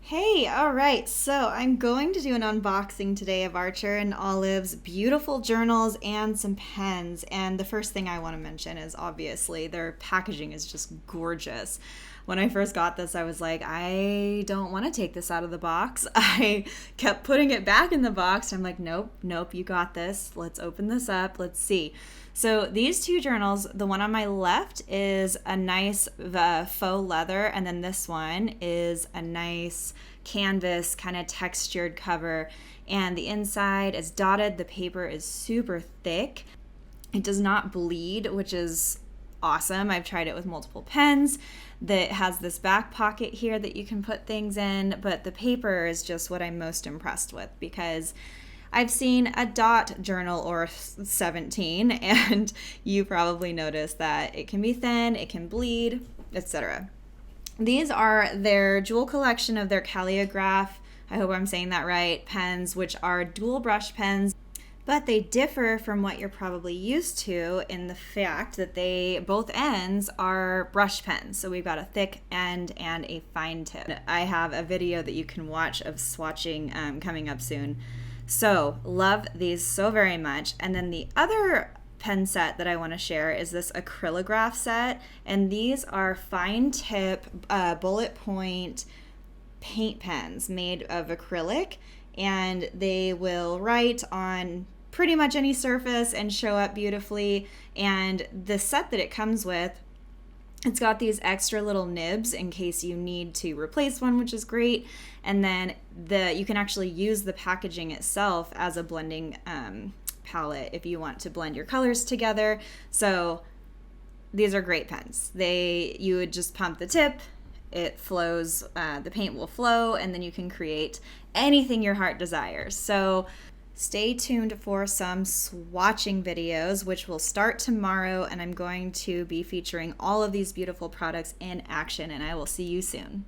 Hey, all right. So I'm going to do an unboxing today of Archer and Olive's beautiful journals and some pens. And the first thing I want to mention is obviously their packaging is just gorgeous. When I first got this, I was like, I don't want to take this out of the box. I kept putting it back in the box. I'm like, nope, nope, you got this. Let's open this up. Let's see. So these two journals, the one on my left is a nice faux leather, and then this one is a nice canvas kind of textured cover. And the inside is dotted. The paper is super thick. It does not bleed, which is awesome. I've tried it with multiple pens that has this back pocket here that you can put things in, but the paper is just what I'm most impressed with because I've seen a dot journal or 17, and you probably noticed that it can be thin, it can bleed, etc. These are their jewel collection of their Calliograph, I hope I'm saying that right, pens, which are dual brush pens, but they differ from what you're probably used to in the fact that both ends are brush pens. So we've got a thick end and a fine tip. I have a video that you can watch of swatching coming up soon. So love these so very much. And then the other pen set that I want to share is this Acrylograph set. And these are fine tip bullet point paint pens made of acrylic. And they will write on pretty much any surface and show up beautifully. And the set that it comes with, it's got these extra little nibs in case you need to replace one, which is great. And then you can actually use the packaging itself as a blending palette if you want to blend your colors together. So these are great pens. You would just pump the tip, it flows, the paint will flow, and then you can create anything your heart desires. So stay tuned for some swatching videos, which will start tomorrow, and I'm going to be featuring all of these beautiful products in action, and I will see you soon.